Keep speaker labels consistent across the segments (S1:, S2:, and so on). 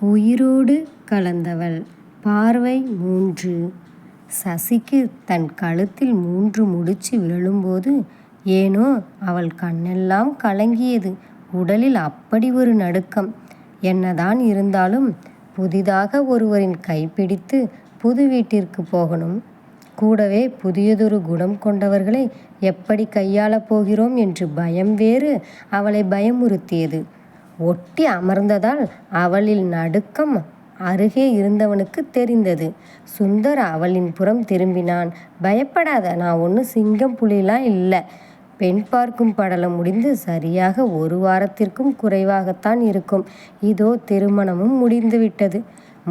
S1: உயிரோடு கலந்தவள். பார்வை 3. சசிக்கு தன் கழுத்தில் 3 முடிச்சு விழும்போது ஏனோ அவள் கண்ணெல்லாம் கலங்கியது. உடலில் அப்படி ஒரு நடுக்கம். என்னதான் இருந்தாலும் புதிதாக ஒருவரின் கைப்பிடித்து புது வீட்டிற்கு போகணும். கூடவே புதியதொரு குணம் கொண்டவர்களை எப்படி கையாளப் போகிறோம் என்று பயம் வேறு அவளை பயமுறுத்தியது. ஒட்டி அமர்ந்ததால் அவளில் நடுக்கம் அருகே இருந்தவனுக்கு தெரிந்தது. சுந்தர் அவளின் புறம் திரும்பினான். பயப்படாத, நான் ஒன்றும் சிங்கம் புலிலாம் இல்லை. பெண் பார்க்கும் படலம் முடிந்து சரியாக 1 வாரத்திற்கும் குறைவாகத்தான் இருக்கும். இதோ திருமணமும் முடிந்துவிட்டது.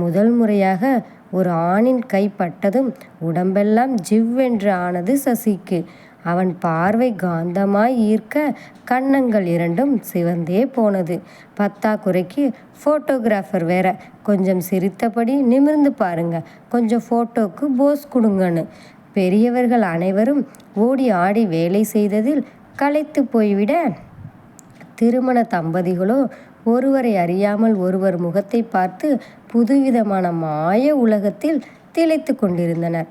S1: முதல் முறையாக ஒரு ஆணின் கை பட்டதும் உடம்பெல்லாம் ஜிவ்வென்று ஆனது சசிக்கு. அவன் பார்வை காந்தமாய் ஈர்க்க கன்னங்கள் 2ம் சிவந்தே போனது. பத்தாக்குறைக்கு ஃபோட்டோகிராஃபர் வேற. கொஞ்சம் சிரித்தபடி நிமிர்ந்து பாருங்க, கொஞ்சம் ஃபோட்டோக்கு போஸ் கொடுங்கன்னு. பெரியவர்கள் அனைவரும் ஓடி ஆடி வேலை செய்ததில் களைத்து போய்விட, திருமண தம்பதிகளோ ஒருவரை அறியாமல் ஒருவர் முகத்தை பார்த்து புதுவிதமான மாய உலகத்தில் திளைத்து கொண்டிருந்தனர்.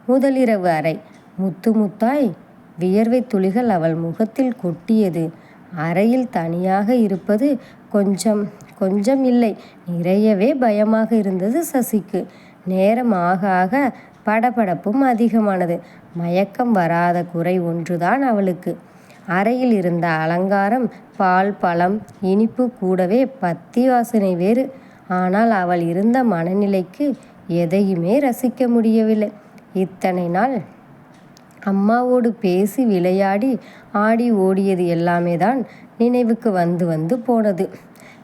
S1: முதலிரவு அறை. முத்து முத்தாய் வியர்வை துளிகள் அவள் முகத்தில் கொட்டியது. அறையில் தனியாக இருப்பது கொஞ்சம் இல்லை, நிறையவே பயமாக இருந்தது சசிக்கு. நேரம் ஆக ஆக படபடப்பும் அதிகமானது. மயக்கம் வராத குறை ஒன்றுதான் அவளுக்கு. அறையில் இருந்த அலங்காரம், பால், பழம், இனிப்பு, கூடவே பத்தி வாசனை வேறு. ஆனால் அவள் இருந்த மனநிலைக்கு எதையுமே ரசிக்க முடியவில்லை. இத்தனை நாள் அம்மாவோடு பேசி விளையாடி ஆடி ஓடியது எல்லாமே தான் நினைவுக்கு வந்து வந்து போனது.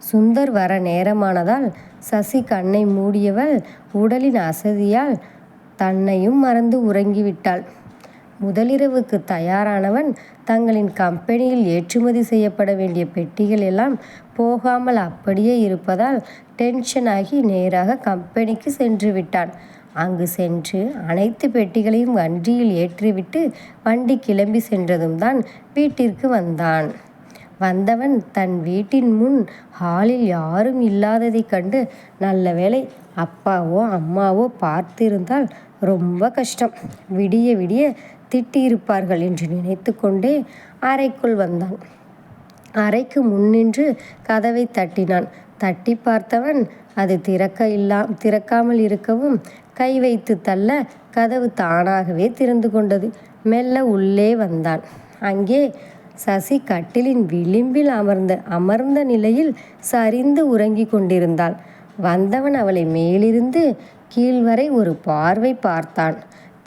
S1: சுந்தர் வர நேரமானதால் சசி கண்ணை மூடியவள் உடலின் அசதியால் தன்னையும் மறந்து உறங்கிவிட்டாள். முதலிரவுக்கு தயாரானவன் தங்களின் கம்பெனியில் ஏற்றுமதி செய்யப்பட வேண்டிய பெட்டிகள் எல்லாம் போகாமல் அப்படியே இருப்பதால் டென்ஷன் ஆகி நேராக கம்பெனிக்கு சென்று விட்டான். அங்கு சென்று அனைத்து பெட்டிகளையும் வண்டியில் ஏற்றிவிட்டு வண்டி கிளம்பி சென்றதும் தான் வீட்டிற்கு வந்தான். வந்தவன் தன் வீட்டின் முன் ஹாலில் யாரும் இல்லாததை கண்டு, நல்ல வேளை அப்பாவோ அம்மாவோ பார்த்திருந்தால் ரொம்ப கஷ்டம், விடிய விடிய திட்டியிருப்பார்கள் என்று நினைத்து கொண்டே அறைக்குள் வந்தான். அறைக்கு முன்னின்று கதவை தட்டினான். தட்டி பார்த்தவன் அது திறக்காமல் இருக்கவும் கை வைத்து தள்ள கதவு தானாகவே திறந்து கொண்டது. மெல்ல உள்ளே வந்தான். அங்கே சசி கட்டிலின் விளிம்பில் அமர்ந்த நிலையில் சரிந்து உறங்கி கொண்டிருந்தாள். வந்தவன் அவளை மேலிருந்து கீழ்வரை ஒரு பார்வை பார்த்தான்.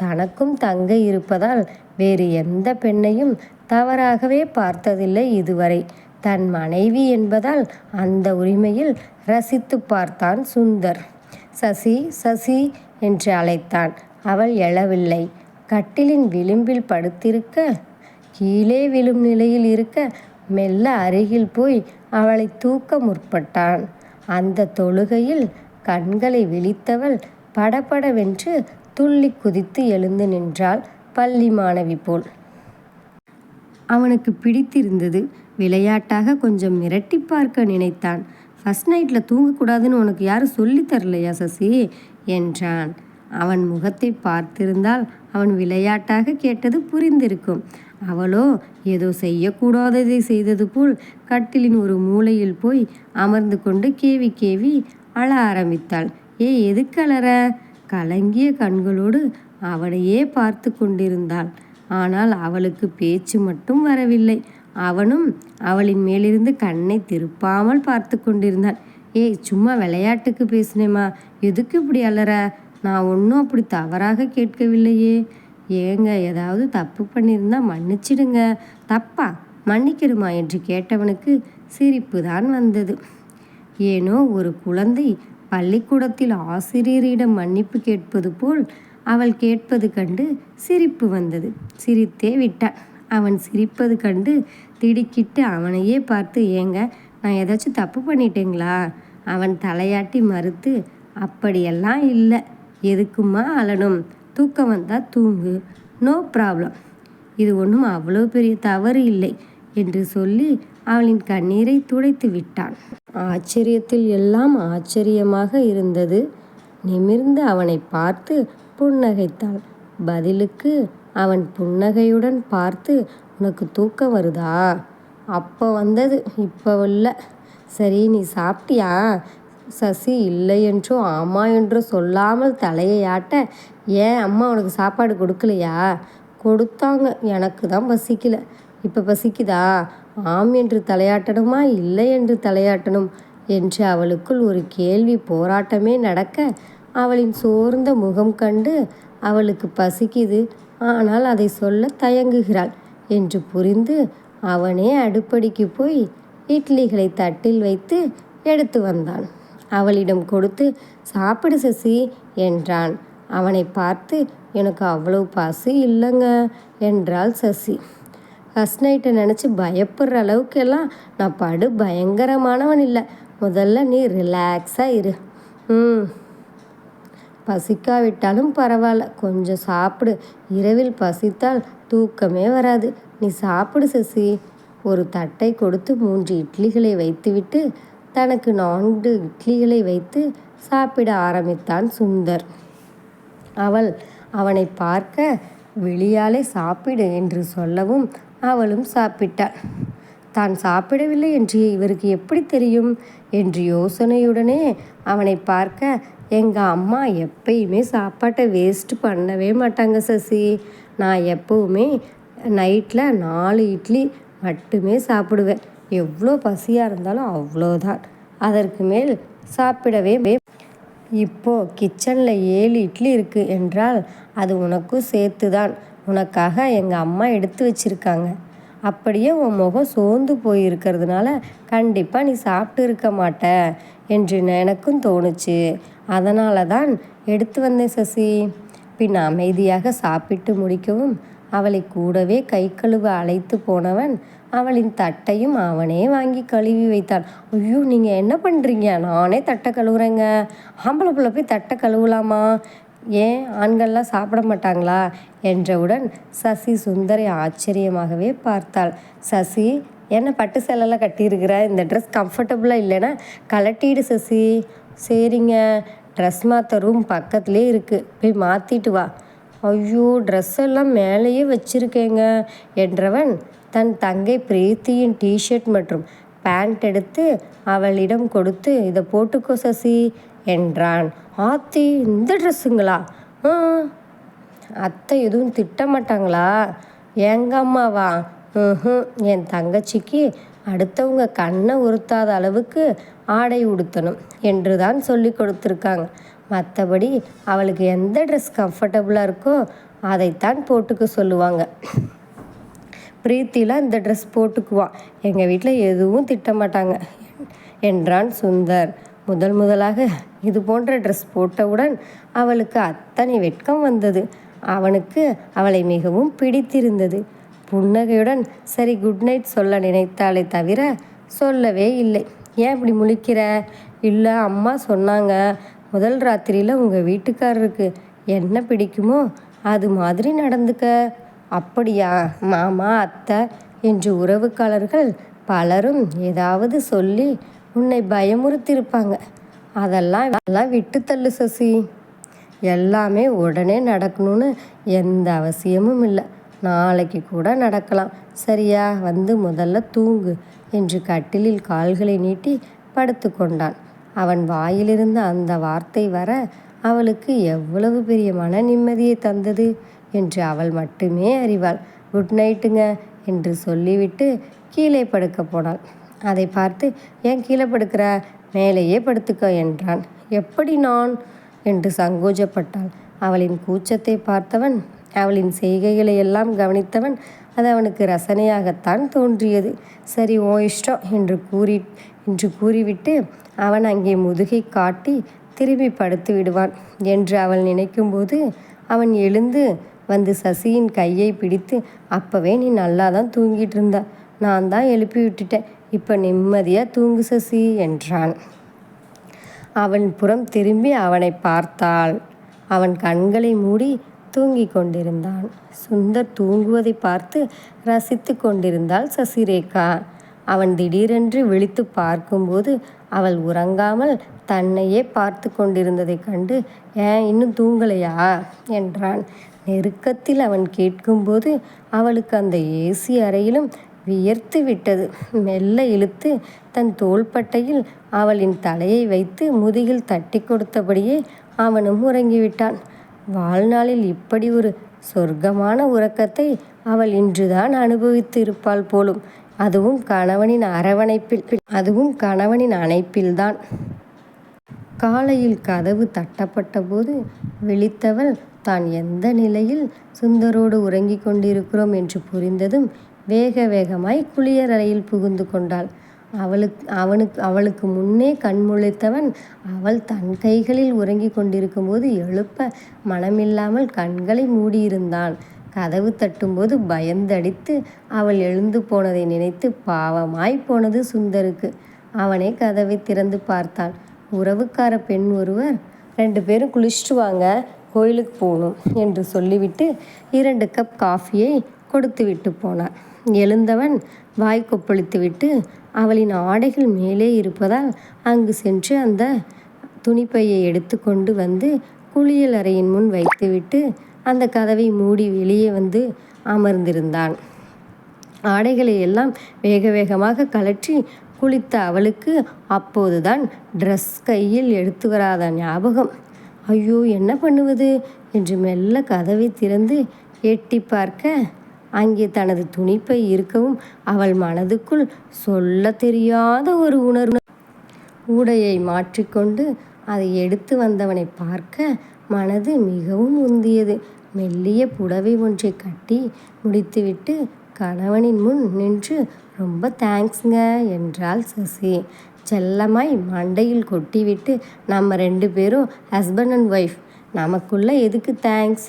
S1: தனக்கும் தங்கை இருப்பதால் வேறு எந்த பெண்ணையும் தவறாகவே பார்த்ததில்லை இதுவரை. தன் மனைவி என்பதால் அந்த உரிமையில் ரசித்து பார்த்தான் சுந்தர். சசி, சசி என்று அழைத்தான். அவள் எழவில்லை. கட்டிலின் விளிம்பில் படுத்திருக்க, கீழே விழும் நிலையில் இருக்க மெல்ல அருகில் போய் அவளை தூக்க முற்பட்டான். அந்த தொழுகையில் கண்களை விழித்தவள் படபடவென்று துள்ளி குதித்து எழுந்து நின்றாள், பள்ளி மாணவி போல். அவனுக்கு பிடித்திருந்தது. விளையாட்டாக கொஞ்சம் மிரட்டி பார்க்க நினைத்தான். ஃபர்ஸ்ட் நைட்டில் தூங்கக்கூடாதுன்னு உனக்கு யாரும் சொல்லி தரலையா சசி என்றான். அவன் முகத்தை பார்த்திருந்தால் அவன் விளையாட்டாக கேட்டது புரிந்திருக்கும். அவளோ ஏதோ செய்யக்கூடாததை செய்தது போல் கட்டிலின் ஒரு மூலையில் போய் அமர்ந்து கொண்டு கேவி கேவி அழ ஆரம்பித்தாள். எதுக்கு அழற? கலங்கிய கண்களோடு அவனையே பார்த்து கொண்டிருந்தாள். ஆனால் அவளுக்கு பேச்சு மட்டும் வரவில்லை. அவனும் அவளின் மேலிருந்து கண்ணை திருப்பாமல் பார்த்து கொண்டிருந்தான். சும்மா விளையாட்டுக்கு பேசினேம்மா, எதுக்கு இப்படி அலற? நான் ஒன்றும் அப்படி தவறாக கேட்கவில்லையே. ஏங்க, ஏதாவது தப்பு பண்ணியிருந்தா மன்னிச்சிடுங்க. தப்பா? மன்னிக்கிடுமா என்று கேட்டவனுக்கு சிரிப்பு தான் வந்தது. ஏனோ ஒரு குழந்தை பள்ளிக்கூடத்தில் ஆசிரியரிடம் மன்னிப்பு கேட்பது போல் அவள் கேட்பது கண்டு சிரிப்பு வந்தது. சிரித்தே விட்டான். அவன் சிரிப்பது கண்டு திடுக்கிட்டு அவனையே பார்த்து, ஏங்க, நான் ஏதாச்சும் தப்பு பண்ணிட்டேங்களா? அவன் தலையாட்டி மறுத்து, அப்படியெல்லாம் இல்லை, எதுக்குமா அழணும்? தூக்கம் வந்தால் தூங்கு, நோ ப்ராப்ளம், இது ஒன்றும் அவ்வளோ பெரிய தவறு இல்லை என்று சொல்லி அவளின் கண்ணீரை துடைத்து விட்டான். ஆச்சரியத்தில் எல்லாம் ஆச்சரியமாக இருந்தது. நிமிர்ந்து அவனை பார்த்து புன்னகைத்தாள். பதிலுக்கு அவன் புன்னகையுடன் பார்த்து, உனக்கு தூக்கம் வருதா? அப்போ வந்தது, இப்போ இல்லை. சரி, நீ சாப்பிட்டியா? சசி இல்லை என்றோ ஆமா என்றோ சொல்லாமல் தலையை ஆட்ட, ஏன் அம்மா உனக்கு சாப்பாடு கொடுக்கலையா? கொடுத்தாங்க, எனக்கு தான் பசிக்கல. இப்போ பசிக்குதா? ஆம் என்று தலையாட்டணுமா இல்லை என்று தலையாட்டணும் என்று அவளுக்குள் ஒரு கேள்வி போராட்டமே நடக்க, அவளின் சோர்ந்த முகம் கண்டு அவளுக்கு பசிக்குது, ஆனால் அதை சொல்ல தயங்குகிறாள் என்று புரிந்து அவனே அடுப்படிக்கு போய் இட்லிகளை தட்டில் வைத்து எடுத்து வந்தான். அவளிடம் கொடுத்து, சாப்பிடு சசி என்றான். அவனை பார்த்து, எனக்கு அவ்வளோ பசி இல்லைங்க என்றாள் சசி. ஃபஸ்ட் நைட்டை நினச்சி பயப்படுற அளவுக்கெல்லாம் நான் பயங்கரமானவன் இல்லை. முதல்ல நீ ரிலாக்ஸாக இரு. பசிக்காவிட்டாலும் பரவாயில்ல, கொஞ்சம் சாப்பிடு. இரவில் பசித்தால் தூக்கமே வராது. நீ சாப்பிடு சசி. ஒரு தட்டை கொடுத்து 3 இட்லிகளை வைத்துவிட்டு தனக்கு 4 இட்லிகளை வைத்து சாப்பிட ஆரம்பித்தான் சுந்தர். அவனை பார்க்க விழியாலே சாப்பிடு என்று சொல்லவும் அவளும் சாப்பிட்டாள். தான் சாப்பிடவில்லை என்று இவருக்கு எப்படி தெரியும் என்று யோசனையுடனே அவனை பார்க்க, எங்கள் அம்மா எப்பயுமே சாப்பாட்டை வேஸ்ட் பண்ணவே மாட்டாங்க சசி. நான் எப்போவுமே நைட்டில் 4 இட்லி மட்டுமே சாப்பிடுவேன். எவ்வளோ பசியாக இருந்தாலும் அவ்வளோதான், அதற்கு மேல் சாப்பிடவே. இப்போது கிச்சனில் 7 இட்லி இருக்குது என்றால் அது உனக்கும் சேர்த்து தான். உனக்காக எங்கள் அம்மா எடுத்து வச்சுருக்காங்க. அப்படியே உன் முகம் சோர்ந்து போயிருக்கிறதுனால கண்டிப்பாக நீ சாப்பிட்டு இருக்க மாட்ட என்று எனக்கும் தோணுச்சு. அதனால தான் எடுத்து வந்தேன் சசி. பின் அமைதியாக சாப்பிட்டு முடிக்கவும் அவளை கூடவே கை கழுவ அழைத்து போனவன் அவளின் தட்டையும் அவனே வாங்கி கழுவி வைத்தான். ஐயோ, நீங்கள் என்ன பண்ணுறீங்க? நானே தட்டை கழுவுறேங்க. ஆம்பளை பிள்ளை போய் தட்டை கழுவலாமா? ஏன் ஆண்கள்லாம் சாப்பிட மாட்டாங்களா என்றவுடன் சசி சுந்தரை ஆச்சரியமாகவே பார்த்தாள். சசி, என்ன பட்டு சேலைலாம் கட்டியிருக்கிற? இந்த ட்ரெஸ் கம்ஃபர்டபுளாக இல்லைன்னா கலட்டிடு சசி. சரிங்க, ட்ரெஸ் மாற்ற ரூம் பக்கத்துலேயே இருக்குது, போய் மாற்றிட்டு வா. ஐயோ, ட்ரெஸ் எல்லாம் மேலேயே வச்சிருக்கேங்க என்றவன் தன் தங்கை பிரீத்தியின் டிஷர்ட் மற்றும் பேண்ட் எடுத்து அவளிடம் கொடுத்து, இதை போட்டுக்கோ சசி என்றான். ஆத்தி, இந்த ட்ரெஸ்ஸுங்களா? அத்தை எதுவும் திட்ட மாட்டாங்களா? எங்க அம்மாவா? என் தங்கச்சிக்கு அடுத்தவங்க கண்ணை உறுத்தாத அளவுக்கு ஆடை உடுத்தணும் என்று தான் சொல்லி கொடுத்துருக்காங்க. மற்றபடி அவளுக்கு எந்த ட்ரெஸ் கம்ஃபர்டபுளாக இருக்கோ அதைத்தான் போட்டுக்க சொல்லுவாங்க. பிரீத்திலாம் இந்த ட்ரெஸ் போட்டுக்குவான். எங்கள் வீட்டில் எதுவும் திட்டமாட்டாங்க என்றான் சுந்தர். முதலாக இது போன்ற ட்ரெஸ் போட்டவுடன் அவளுக்கு அத்தனை வெட்கம் வந்தது. அவனுக்கு அவளை மிகவும் பிடித்திருந்தது. புன்னகையுடன் சரி குட் நைட் சொல்ல நினைத்தாலே தவிர சொல்லவே இல்லை. ஏன் இப்படி முழிக்கிற? இல்லை, அம்மா சொன்னாங்க முதல் ராத்திரியில் உங்கள் வீட்டுக்காரருக்கு என்ன பிடிக்குமோ அது மாதிரி நடந்துக்க. அப்படியா? மாமா, அத்தை என்று உறவுக்காரர்கள் பலரும் ஏதாவது சொல்லி உன்னை பயமுறுத்தியிருப்பாங்க. அதெல்லாம் விட்டு தள்ளு சசி. எல்லாமே உடனே நடக்கணும்னு எந்த அவசியமும் இல்லை. நாளைக்கு கூட நடக்கலாம். சரியா? வந்து முதல்ல தூங்கு என்று கட்டிலில் கால்களை நீட்டி படுத்து கொண்டான். அவன் வாயிலிருந்து அந்த வார்த்தை வர அவளுக்கு எவ்வளவு பெரிய மன நிம்மதியை தந்தது என்று அவள் மட்டுமே அறிவாள். குட் நைட்டுங்க என்று சொல்லிவிட்டு கீழே படுக்க போனாள். அதை பார்த்து, ஏன் கீழே படுக்கிற? மேலேயே படுத்துக்க என்றான். எப்படி நான் என்று சங்கோஜப்பட்டாள். அவளின் கூச்சத்தை பார்த்தவன், அவளின் செய்கைகளை எல்லாம் கவனித்தவன், அது அவனுக்கு ரசனையாகத்தான் தோன்றியது. சரி, ஓ இஷ்டம் என்று கூறிவிட்டு அவன் அங்கே முதுகை காட்டி திரும்பி படுத்து விடுவான் என்று அவள் நினைக்கும்போது அவன் எழுந்து வந்து சசியின் கையை பிடித்து, அப்போவே நீ நல்லா தான் தூங்கிட்டு இருந்த, நான் தான் எழுப்பி விட்டுட்டேன், இப்போ நிம்மதியாக தூங்கு சசி என்றான். அவன் புறம் திரும்பி அவனை பார்த்தாள். அவன் கண்களை மூடி தூங்கிக் கொண்டிருந்தான். சுந்தர் தூங்குவதை பார்த்து ரசித்து கொண்டிருந்தாள் சசிரேகா. அவன் திடீரென்று விழித்து பார்க்கும்போது அவள் உறங்காமல் தன்னையே பார்த்து கொண்டிருந்ததைக் கண்டு, ஏன் இன்னும் தூங்கலையா என்றான். நெருக்கத்தில் அவன் கேட்கும்போது அவளுக்கு அந்த ஏசி அறையிலும் வியர்த்து விட்டது. மெல்ல இழுத்து தன் தோள்பட்டையில் அவளின் தலையை வைத்து முதுகில் தட்டி கொடுத்தபடியே அவனும் உறங்கிவிட்டான். வாழ்நாளில் இப்படி ஒரு சொர்க்கமான உறக்கத்தை அவள் இன்றுதான் அனுபவித்து இருப்பாள் போலும். அதுவும் கணவனின் அணைப்பில்தான். காலையில் கதவு தட்டப்பட்ட போது விழித்தவள் தான் எந்த நிலையில் சுந்தரோடு உறங்கிக் கொண்டிருக்கிறோம் என்று புரிந்ததும் வேக வேகமாய் குளியலறையில் புகுந்து கொண்டாள். அவளுக்கு முன்னே கண்முழித்தவன் அவள் தன் கைகளில் உறங்கிக் கொண்டிருக்கும்போது எழுப்ப மனமில்லாமல் கண்களை மூடியிருந்தான். கதவு தட்டும்போது பயந்தடித்து அவள் எழுந்து போனதை நினைத்து பாவமாய் போனது சுந்தருக்கு. அவனே கதவை திறந்து பார்த்தான். உறவுக்கார பெண் ஒருவர், 2 பேரும் குளிச்சுட்டு வாங்க, கோயிலுக்கு போகணும் என்று சொல்லிவிட்டு 2 கப் காஃபியை கொடுத்துவிட்டு போனார். எழுந்தவன் வாய் கொப்பளித்துவிட்டு அவளின் ஆடைகள் மேலே இருப்பதால் அங்கு சென்று அந்த துணிப்பையை எடுத்து கொண்டு வந்து குளியல் அறையின் முன் வைத்துவிட்டு அந்த கதவை மூடி வெளியே வந்து அமர்ந்திருந்தான். ஆடைகளை எல்லாம் வேக வேகமாக கழற்றி குளித்த அவளுக்கு அப்போதுதான் ட்ரெஸ் கையில் எடுத்து வராத ஞாபகம். ஐயோ, என்ன பண்ணுவது என்று மெல்ல கதவை திறந்து எட்டி பார்க்க அங்கே தனது துணிப்பை இருக்கவும் அவள் மனதுக்குள் சொல்ல தெரியாத ஒரு உணர்வு. ஊடையை மாற்றிக்கொண்டு அதை எடுத்து வந்தவனை பார்க்க மனது மிகவும் உந்தியது. மெல்லிய புடவை ஒன்றை கட்டி முடித்துவிட்டு கணவனின் முன் நின்று, ரொம்ப தேங்க்ஸ்ங்க என்றாள் சசி. செல்லமாய் மண்டையில் கொட்டிவிட்டு, நம்ம 2 பேரும் ஹஸ்பண்ட் அண்ட் ஒய்ஃப், நமக்குள்ள எதுக்கு தேங்க்ஸ்?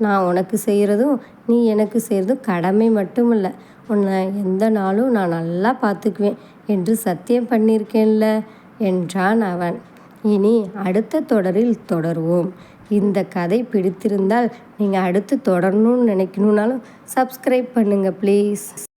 S1: நான் உனக்கு செய்கிறதும் நீ எனக்கு செய்கிறதும் கடமை மட்டுமில்லை. உன்னை எந்த நாளும் நான் நல்லா பார்த்துக்குவேன் என்று சத்தியம் பண்ணியிருக்கேன்ல என்றான் அவன். இனி அடுத்த தொடரில் தொடருவோம். இந்த கதை பிடித்திருந்தால் நீங்கள் அடுத்து தொடரணும்னு நினைக்கணுன்னாலும் சப்ஸ்கிரைப் பண்ணுங்கள் ப்ளீஸ்.